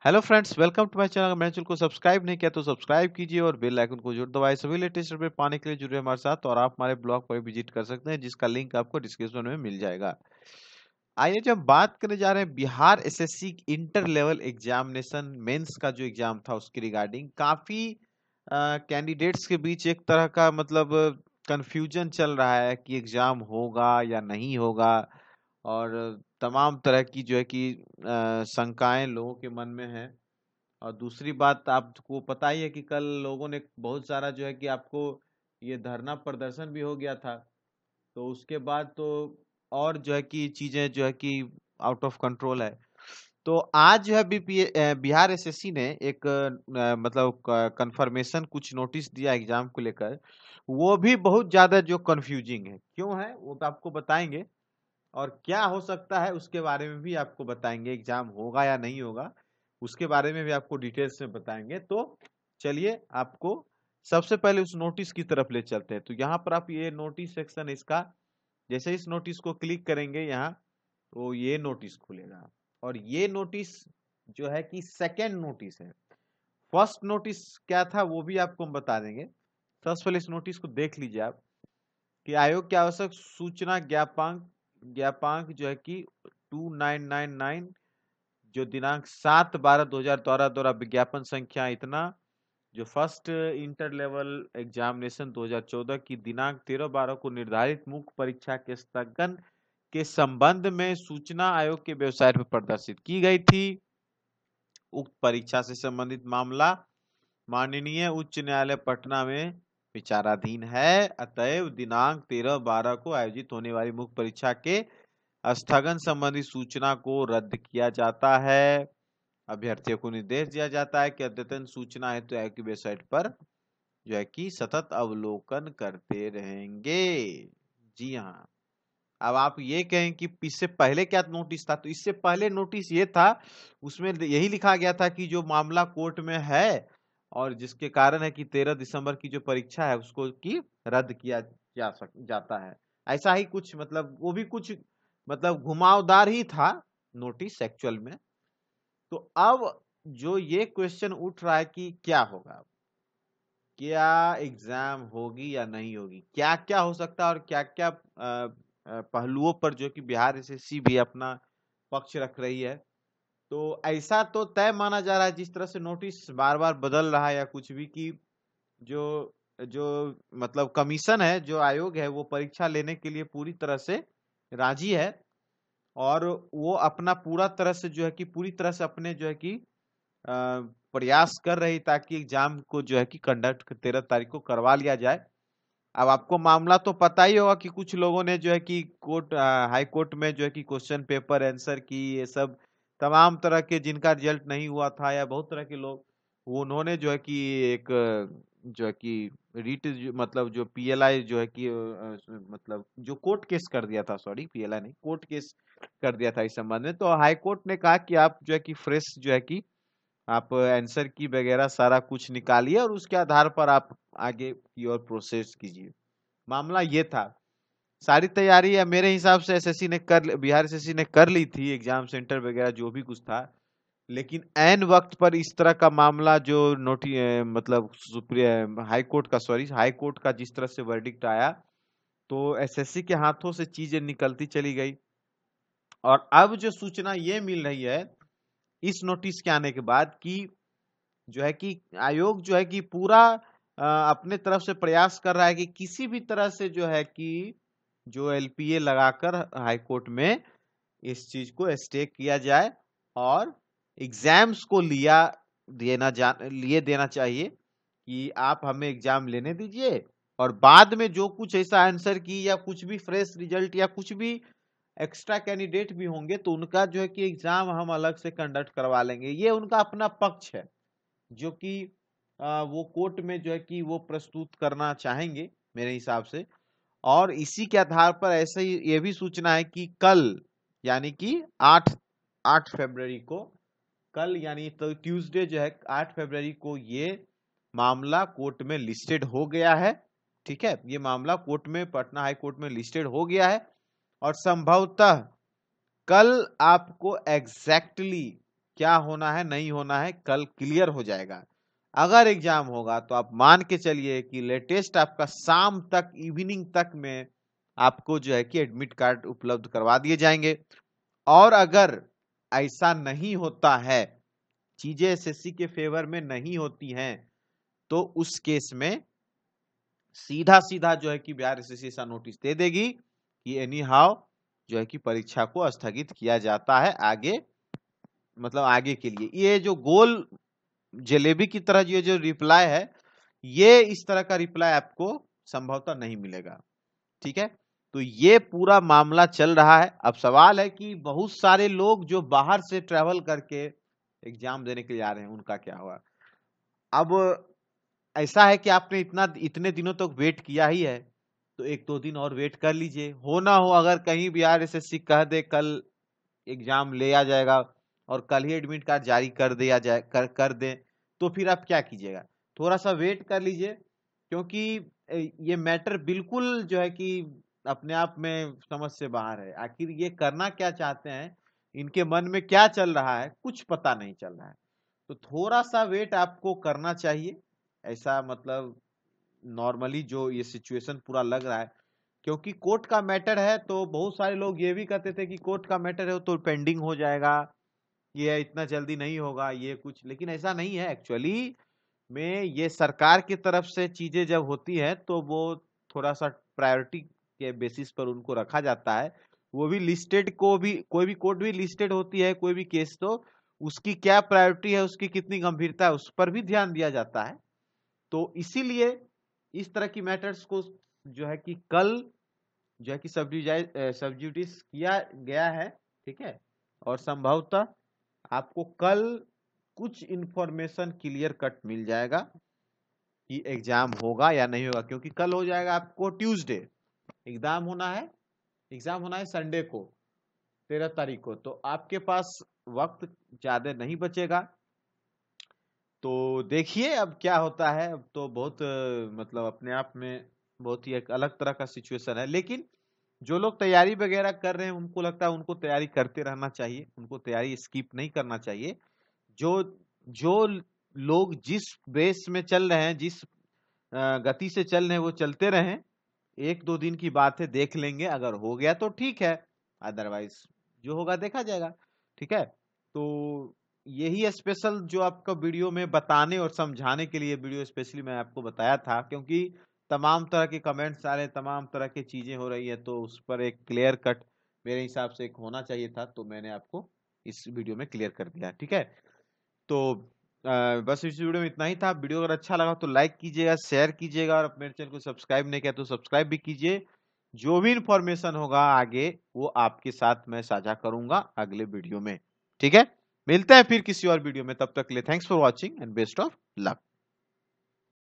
Hello friends, welcome to my channel. मेरे channel को subscribe नहीं किया तो सब्सक्राइब कीजिए और बेल आइकन को जरूर दबाएं। सभी लेटेस्ट अपडेट पाने के लिए जुड़े हमारे साथ और आप हमारे ब्लॉग पर विजिट कर सकते हैं, जिसका लिंक आपको डिस्क्रिप्शन में मिल जाएगा। आइए जब बात करने जा रहे हैं Bihar SSC inter level examination mains का जो एग्जाम था उसके रिगार्डिंग काफी कैंडिडेट्स के बीच एक तरह का मतलब कंफ्यूजन चल रहा है कि एग्जाम होगा या नहीं होगा। और तमाम तरह की जो है कि शंकाएं लोगों के मन में है। और दूसरी बात आपको पता ही है कि कल लोगों ने बहुत सारा जो है कि आपको ये धरना प्रदर्शन भी हो गया था। तो उसके बाद तो और जो है कि चीजें जो है कि आउट ऑफ कंट्रोल है। तो आज जो है बिहार एसएससी ने एक मतलब कंफर्मेशन कुछ नोटिस दिया एग्जाम को लेकर। वो भी बहुत ज्यादा जो कंफ्यूजिंग है, क्यों है वो तो आपको बताएंगे। और क्या हो सकता है उसके बारे में भी आपको बताएंगे, एग्जाम होगा या नहीं होगा उसके बारे में भी आपको डिटेल्स में बताएंगे। तो चलिए आपको सबसे पहले उस नोटिस की तरफ ले चलते हैं। तो यहाँ पर आप ये नोटिस सेक्शन इसका जैसे इस नोटिस को क्लिक करेंगे यहाँ, तो ये नोटिस खुलेगा। और ये नोटिस जो है कि सेकेंड नोटिस है। फर्स्ट नोटिस क्या था वो भी आपको हम बता देंगे। सबसे पहले इस नोटिस को देख लीजिए आप कि आयोग के आवश्यक सूचना ज्ञापांक ज्ञापांक जो है कि 2999 जो दिनांक 7/12/2012 द्वारा विज्ञापन संख्या इतना जो फर्स्ट इंटर लेवल एग्जामिनेशन 2014 की दिनांक 13/12 को निर्धारित मुख्य परीक्षा के स्थगन के संबंध में सूचना आयोग के वेबसाइट पर प्रदर्शित की गई थी। उक्त परीक्षा से संबंधित मामला माननीय उच्च न्यायालय पटना में विचाराधीन है। अतएव दिनांक 13/12 को आयोजित होने वाली मुख्य परीक्षा के स्थगन संबंधी सूचना को रद्द किया जाता है। अभ्यर्थियों को निर्देश दिया जाता है कि अद्यतन सूचना हेतु आयोग की वेबसाइट पर जो है कि सतत अवलोकन करते रहेंगे। जी हाँ। अब आप ये कहें कि इससे पहले क्या नोटिस था, तो इससे पहले नोटिस ये था, उसमें यही लिखा गया था कि जो मामला कोर्ट में है और जिसके कारण है कि 13 दिसंबर की जो परीक्षा है उसको की रद्द किया जाता है। ऐसा ही कुछ मतलब वो भी कुछ मतलब घुमावदार ही था नोटिस एक्चुअल में। तो अब जो ये क्वेश्चन उठ रहा है कि क्या होगा, क्या एग्जाम होगी या नहीं होगी, क्या क्या हो सकता है और क्या क्या पहलुओं पर जो कि बिहार एसएससी भी अपना पक्ष रख रही है। तो ऐसा तो तय माना जा रहा है, जिस तरह से नोटिस बार बार बदल रहा है या कुछ भी, कि जो जो मतलब कमीशन है, जो आयोग है, वो परीक्षा लेने के लिए पूरी तरह से राजी है। और वो अपना पूरा तरह से जो है कि पूरी तरह से अपने जो है कि प्रयास कर रही ताकि एग्जाम को जो है कि कंडक्ट 13 तारीख को करवा लिया जाए। अब आपको मामला तो पता ही होगा कि कुछ लोगों ने जो है कि हाई कोर्ट में जो है कि क्वेश्चन पेपर आंसर की, ये सब तमाम तरह के जिनका रिजल्ट नहीं हुआ था या बहुत तरह के लोग, वो उन्होंने जो है कि एक जो है कि मतलब जो पीएलआई जो है कि मतलब जो कोर्ट केस कर दिया था, सॉरी पीएलआई नहीं, कोर्ट केस कर दिया था इस संबंध में। तो हाई कोर्ट ने कहा कि आप जो है कि फ्रेश जो है कि आप आंसर की वगैरह सारा कुछ निकालिए और उसके आधार पर आप आगे की ओर प्रोसेस कीजिए। मामला ये था। सारी तैयारी या मेरे हिसाब से एसएससी ने बिहार एसएससी ने कर ली थी, एग्जाम सेंटर वगैरह जो भी कुछ था। लेकिन ऐन वक्त पर इस तरह का मामला जो मतलब सुप्रीम हाई कोर्ट का, सॉरी हाई कोर्ट का जिस तरह से वर्डिक्ट आया, तो एसएससी के हाथों से चीजें निकलती चली गई। और अब जो सूचना ये मिल रही है इस नोटिस के आने के बाद कि जो है कि आयोग जो है कि पूरा अपने तरफ से प्रयास कर रहा है कि किसी भी तरह से जो है कि जो एलपीए लगाकर हाई कोर्ट में इस चीज को स्टे किया जाए और एग्जाम्स को लिए देना चाहिए कि आप हमें एग्जाम लेने दीजिए। और बाद में जो कुछ ऐसा आंसर की या कुछ भी फ्रेश रिजल्ट या कुछ भी एक्स्ट्रा कैंडिडेट भी होंगे तो उनका जो है कि एग्जाम हम अलग से कंडक्ट करवा लेंगे। ये उनका अपना पक्ष है जो कि वो कोर्ट में जो है कि वो प्रस्तुत करना चाहेंगे मेरे हिसाब से। और इसी के आधार पर ऐसे ही ये भी सूचना है कि कल यानी कि 8 फरवरी को, कल यानी तो ट्यूसडे जो है 8 फरवरी को ये मामला कोर्ट में लिस्टेड हो गया है। ठीक है, ये मामला कोर्ट में पटना हाई कोर्ट में लिस्टेड हो गया है। और संभवतः कल आपको एग्जैक्टली क्या होना है नहीं होना है कल क्लियर हो जाएगा। अगर एग्जाम होगा तो आप मान के चलिए कि लेटेस्ट आपका शाम तक, इवनिंग तक में आपको जो है कि एडमिट कार्ड उपलब्ध करवा दिए जाएंगे। और अगर ऐसा नहीं होता है, चीजें एसएससी के फेवर में नहीं होती हैं, तो उस केस में सीधा सीधा जो है कि बिहार एसएससी ऐसा नोटिस दे देगी कि एनी हाउ जो है कि परीक्षा को स्थगित किया जाता है आगे, मतलब आगे के लिए। ये जो गोल जलेबी की तरह ये जो रिप्लाई है, ये इस तरह का रिप्लाई आपको संभवतः नहीं मिलेगा। ठीक है, तो ये पूरा मामला चल रहा है। अब सवाल है कि बहुत सारे लोग जो बाहर से ट्रेवल करके एग्जाम देने के लिए आ रहे हैं, उनका क्या होगा। अब ऐसा है कि आपने इतने दिनों तक वेट किया ही है, तो एक दो दिन और वेट कर लीजिए। हो ना हो अगर कहीं बिहार एसएससी कह दे कल एग्जाम ले आ जाएगा और कल ही एडमिट कार्ड जारी कर दिया जाए, कर दे, तो फिर आप क्या कीजिएगा। थोड़ा सा वेट कर लीजिए, क्योंकि ये मैटर बिल्कुल जो है कि अपने आप में समझ से बाहर है। आखिर ये करना क्या चाहते हैं, इनके मन में क्या चल रहा है, कुछ पता नहीं चल रहा है। तो थोड़ा सा वेट आपको करना चाहिए। ऐसा मतलब नॉर्मली जो ये सिचुएशन पूरा लग रहा है, क्योंकि कोर्ट का मैटर है, तो बहुत सारे लोग ये भी कहते थे कि कोर्ट का मैटर है तो पेंडिंग हो जाएगा, ये इतना जल्दी नहीं होगा ये कुछ। लेकिन ऐसा नहीं है एक्चुअली में। ये सरकार की तरफ से चीजें जब होती है तो वो थोड़ा सा प्रायोरिटी के बेसिस पर उनको रखा जाता है। वो भी लिस्टेड को भी, कोई भी कोर्ट भी लिस्टेड होती है, कोई भी केस, तो उसकी क्या प्रायोरिटी है, उसकी कितनी गंभीरता है, उस पर भी ध्यान दिया जाता है। तो इसीलिए इस तरह की मैटर्स को जो है कि कल जो है कि सब्जुडिस किया गया है। ठीक है, और संभवतः आपको कल कुछ इंफॉर्मेशन क्लियर कट मिल जाएगा कि एग्जाम होगा या नहीं होगा। क्योंकि कल हो जाएगा आपको ट्यूसडे, एग्जाम होना है संडे को, 13 तारीख को। तो आपके पास वक्त ज्यादा नहीं बचेगा। तो देखिए अब क्या होता है। अब तो बहुत मतलब अपने आप में बहुत ही एक अलग तरह का सिचुएशन है। लेकिन जो लोग तैयारी वगैरह कर रहे हैं, उनको लगता है उनको तैयारी करते रहना चाहिए, उनको तैयारी स्किप नहीं करना चाहिए। जो जो लोग जिस बेस में चल रहे हैं, जिस गति से चल रहे हैं, वो चलते रहें। एक दो दिन की बात है, देख लेंगे। अगर हो गया तो ठीक है, अदरवाइज जो होगा देखा जाएगा। ठीक है, तो यही स्पेशल जो आपका वीडियो में बताने और समझाने के लिए वीडियो स्पेशली मैं आपको बताया था, क्योंकि तमाम तरह के कमेंट्स आ रहे हैं, तमाम तरह की चीजें हो रही है, तो उस पर एक क्लियर कट मेरे हिसाब से एक होना चाहिए था। तो मैंने आपको इस वीडियो में क्लियर कर दिया। ठीक है, तो बस इस वीडियो में इतना ही था। वीडियो अगर अच्छा लगा तो लाइक कीजिएगा, शेयर कीजिएगा, और मेरे चैनल को सब्सक्राइब नहीं किया तो सब्सक्राइब भी कीजिए। जो भी इंफॉर्मेशन होगा आगे, वो आपके साथ मैं साझा करूंगा अगले वीडियो में। ठीक है, मिलते हैं फिर किसी और वीडियो में। तब तक के लिए thanks for watching and best of luck.